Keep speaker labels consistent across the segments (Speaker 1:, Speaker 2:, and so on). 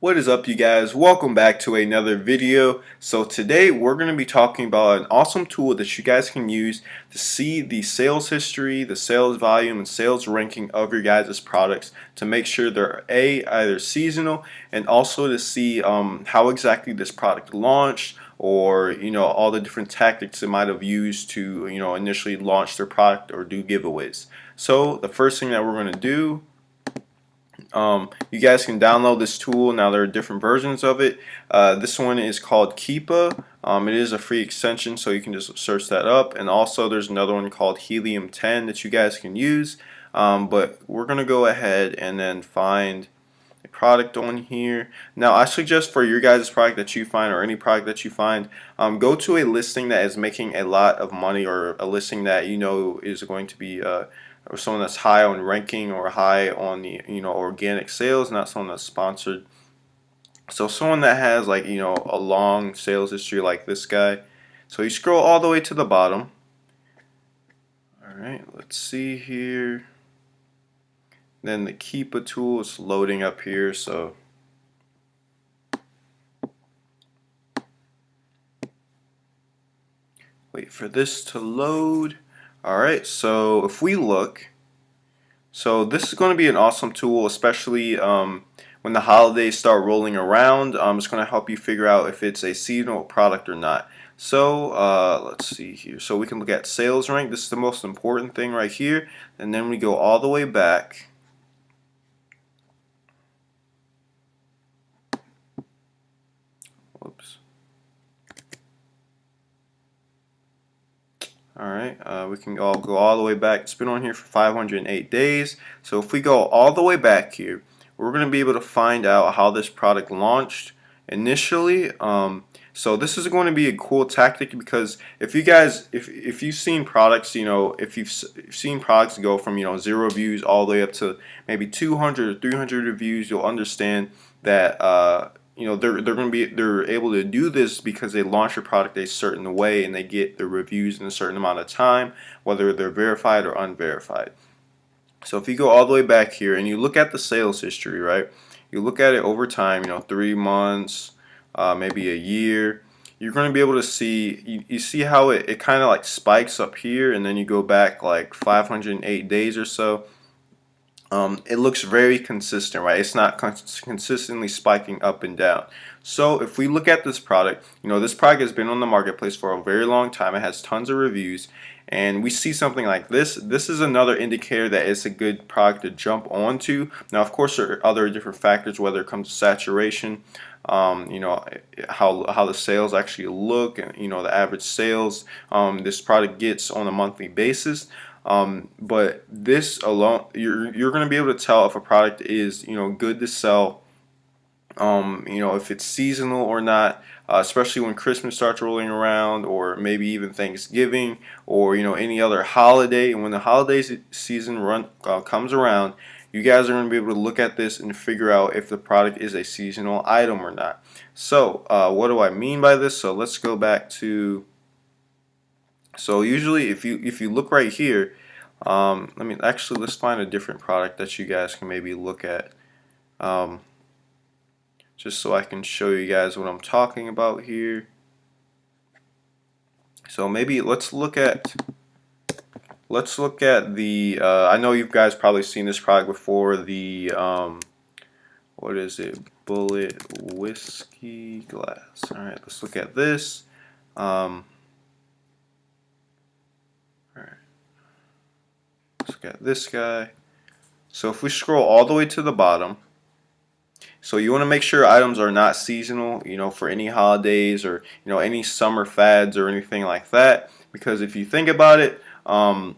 Speaker 1: What is up, you guys? Welcome back to another video. So today we're going to be talking about an awesome tool that you guys can use to see the sales history, the sales volume, and sales ranking of your guys' products to make sure they're either seasonal, and also to see how exactly this product launched, or all the different tactics they might have used to initially launch their product or do giveaways. So the first thing that we're going to do, you guys can download this tool. Now there are different versions of it. This one is called Keepa. It is a free extension, so you can just search that up. And also there's another one called Helium 10 that you guys can use. But we're going to go ahead and then find a product on here. Now I suggest for your guys' product that you find, or any product that you find, go to a listing that is making a lot of money, or a listing that you know is going to be or someone that's high on ranking or high on the organic sales, not someone that's sponsored. So someone that has like a long sales history like this guy. So you scroll all the way to the bottom. Alright, let's see here. Then the Keepa tool is loading up here, so wait for this to load. Alright, so if we look, so this is going to be an awesome tool, especially when the holidays start rolling around. It's going to help you figure out if it's a seasonal product or not. So let's see here. So we can look at sales rank. This is the most important thing right here. And then we go all the way back. Whoops. Alright, we can all go all the way back. It's been on here for 508 days. So if we go all the way back here, we're going to be able to find out how this product launched initially. So this is going to be a cool tactic, because if you guys, if you've seen products, if you've seen products go from 0 views all the way up to maybe 200 or 300 reviews, you'll understand that they're able to do this because they launch a product a certain way and they get the reviews in a certain amount of time, whether they're verified or unverified. So if you go all the way back here and you look at the sales history, right? You look at it over time, 3 months, maybe a year. You're going to be able to see, you see how it kind of like spikes up here, and then you go back like 508 days or so. It looks very consistent, right? It's not consistently spiking up and down. So if we look at this product, this product has been on the marketplace for a very long time. It has tons of reviews, and we see something like this. This is another indicator that it's a good product to jump onto. Now, of course, there are other different factors, whether it comes to saturation, how the sales actually look, and the average sales this product gets on a monthly basis. But this alone, you're going to be able to tell if a product is good to sell, if it's seasonal or not, especially when Christmas starts rolling around, or maybe even Thanksgiving, or any other holiday. And when the holiday season comes around, you guys are going to be able to look at this and figure out if the product is a seasonal item or not. So what do I mean by this? So let's go back to, so usually if you look right here, let's find a different product that you guys can maybe look at, just so I can show you guys what I'm talking about here. So maybe let's look at the I know you guys probably seen this product before, the what is it, Bullet Whiskey Glass. Alright, let's look at this. Alright, let's look at this guy. So if we scroll all the way to the bottom, so you want to make sure items are not seasonal, for any holidays, or any summer fads or anything like that. Because if you think about it, certain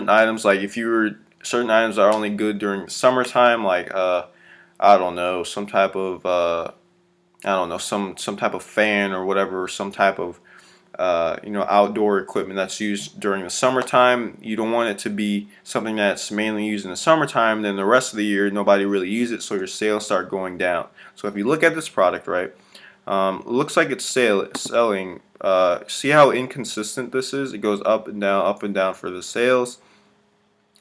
Speaker 1: items, like certain items are only good during the summertime, like I don't know, some type of some type of fan or whatever, or some type of outdoor equipment that's used during the summertime. You don't want it to be something that's mainly used in the summertime, then the rest of the year nobody really uses it, so your sales start going down. So if you look at this product, right, it looks like it's selling. See how inconsistent this is? It goes up and down for the sales.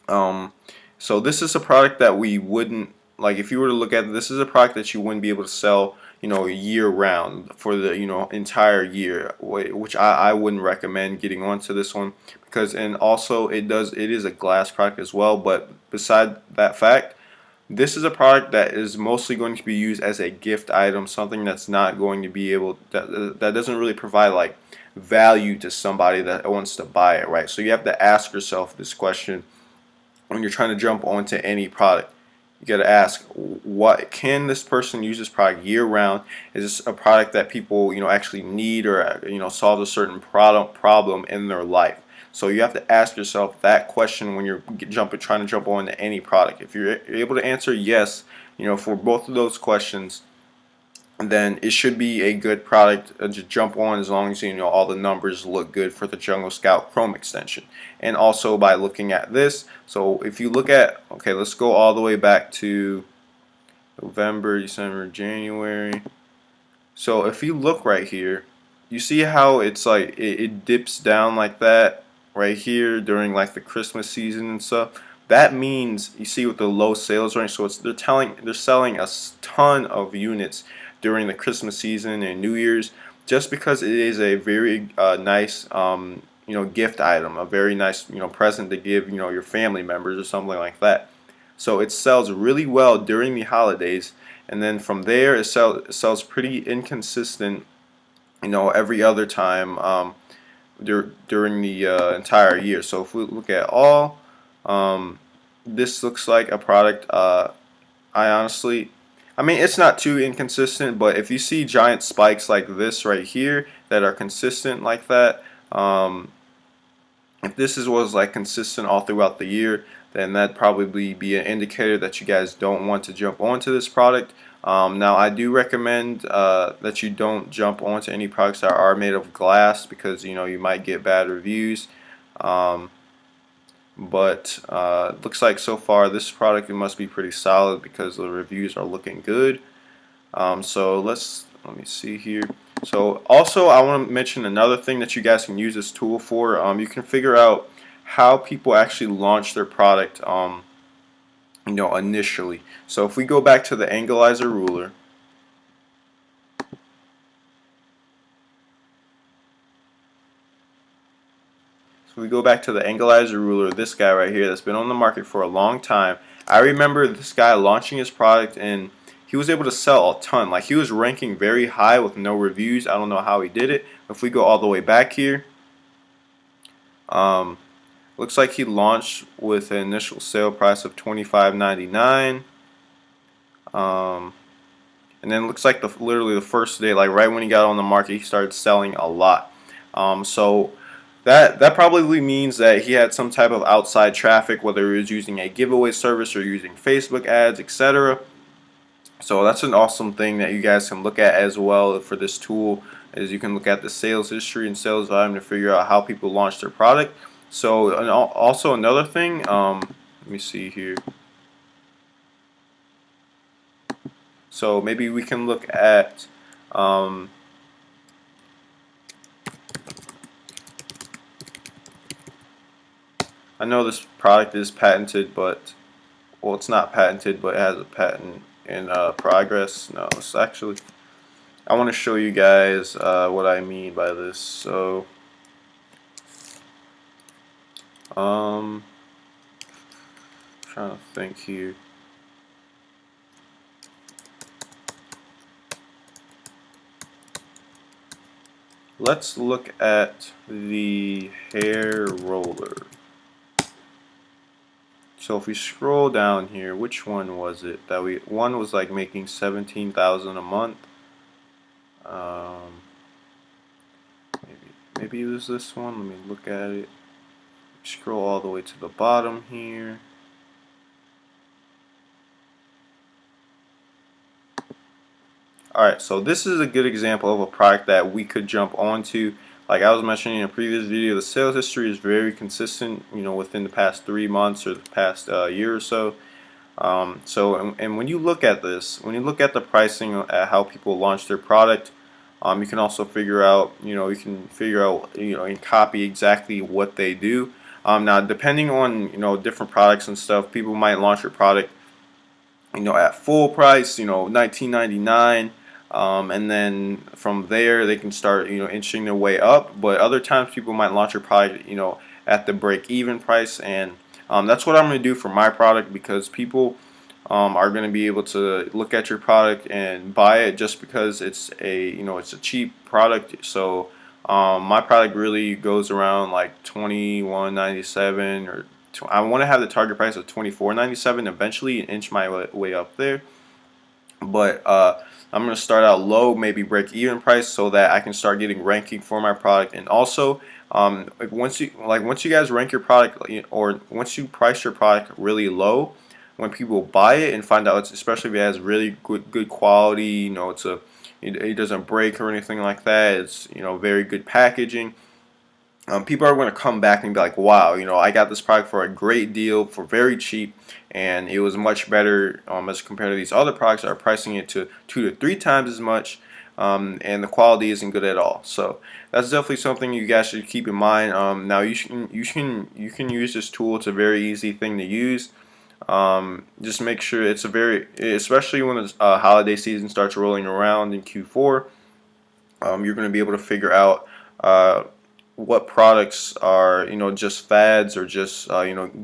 Speaker 1: So this is a product that we wouldn't like if you were to look at it, this is a product that you wouldn't be able to sell, year round for the, entire year, which I wouldn't recommend getting onto this one, because, and also it is a glass product as well. But beside that fact, this is a product that is mostly going to be used as a gift item, something that's not going to be able, that doesn't really provide like value to somebody that wants to buy it, right? So you have to ask yourself this question when you're trying to jump onto any product. You got to ask, what can this person use this product year round? Is this a product that people, actually need, or solves a certain problem in their life? So you have to ask yourself that question when you're trying to jump on to any product. If you're able to answer yes, for both of those questions, then it should be a good product to jump on, as long as all the numbers look good for the Jungle Scout Chrome extension. And also by looking at this, so if you look at, okay, let's go all the way back to November, December, January. So if you look right here, you see how it's like it dips down like that right here during like the Christmas season and stuff. That means, you see, with the low sales range, so they're selling a ton of units during the Christmas season and New Year's, just because it is a very nice gift item, a very nice present to give your family members or something like that. So it sells really well during the holidays, and then from there it sells pretty inconsistent every other time during the entire year. So if we look at all, this looks like a product, I mean, it's not too inconsistent, but if you see giant spikes like this right here that are consistent like that, if this was like consistent all throughout the year, then that'd probably be an indicator that you guys don't want to jump onto this product. Now, I do recommend that you don't jump onto any products that are made of glass, because you might get bad reviews. But looks like so far this product, it must be pretty solid, because the reviews are looking good. So let me see here. So also, I want to mention another thing that you guys can use this tool for. You can figure out how people actually launch their product initially. So if we go back to the Anglizer ruler, this guy right here that's been on the market for a long time. I remember this guy launching his product, and he was able to sell a ton. Like, he was ranking very high with no reviews. I don't know how he did it. If we go all the way back here, looks like he launched with an initial sale price of $25.99. And then it looks like literally the first day, like right when he got on the market, he started selling a lot. So that probably means that he had some type of outside traffic, whether he was using a giveaway service or using Facebook ads, etc. So that's an awesome thing that you guys can look at as well for this tool, is you can look at the sales history and sales volume to figure out how people launch their product. So, and also another thing, let me see here. So maybe we can look at I know this product is patented, but, well, it's not patented, but it has a patent in progress. No, it's actually, I want to show you guys what I mean by this. So, trying to think here. Let's look at the hair roller. So if we scroll down here, which one was it that one was like making 17,000 a month. Maybe it was this one. Let me look at it. Scroll all the way to the bottom here. Alright, so this is a good example of a product that we could jump onto. Like I was mentioning in a previous video, the sales history is very consistent, within the past 3 months or the past year or so. And when you look at this, when you look at the pricing at how people launch their product, you can also figure out, and copy exactly what they do. Now, depending on, different products and stuff, people might launch your product at full price, 19.99, and then from there they can start, inching their way up. But other times people might launch a product, at the break-even price, and that's what I'm going to do for my product, because people are going to be able to look at your product and buy it just because it's a cheap product. So my product really goes around like 21.97, or I want to have the target price of 24.97 eventually, and inch my way up there. But I'm going to start out low, maybe break even price, so that I can start getting ranking for my product. And also, once you guys rank your product, or once you price your product really low, when people buy it and find out, especially if it has really good quality, it doesn't break or anything like that, it's very good packaging. People are going to come back and be like, wow, I got this product for a great deal, for very cheap, and it was much better, as compared to these other products that are pricing it to 2 to 3 times as much, and the quality isn't good at all. So that's definitely something you guys should keep in mind. Now you can use this tool. It's a very easy thing to use. Just make sure especially when the holiday season starts rolling around in Q4, you're going to be able to figure out what products are just fads, or just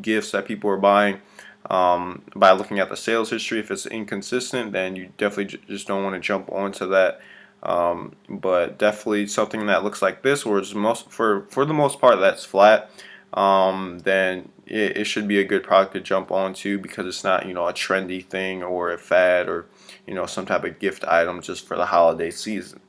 Speaker 1: gifts that people are buying, by looking at the sales history. If it's inconsistent, then you definitely just don't want to jump onto that. But definitely something that looks like this, where it's for the most part that's flat, then it should be a good product to jump onto, because it's not a trendy thing or a fad, or some type of gift item just for the holiday season.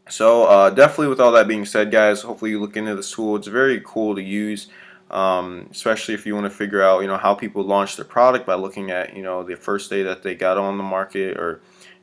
Speaker 1: So definitely, with all that being said, guys, hopefully you look into this tool. It's very cool to use, especially if you want to figure out how people launch their product, by looking at the first day that they got on the market, or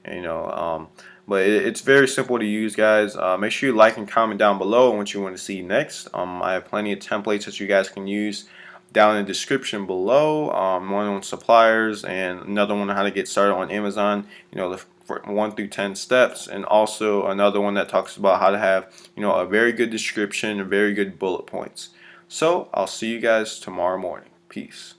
Speaker 1: you know but it's very simple to use, guys. Make sure you like and comment down below what you want to see next. I have plenty of templates that you guys can use down in the description below. One on suppliers, and another one on how to get started on Amazon, the 1 through 10 steps, and also another one that talks about how to have a very good description and very good bullet points. So I'll see you guys tomorrow morning. Peace.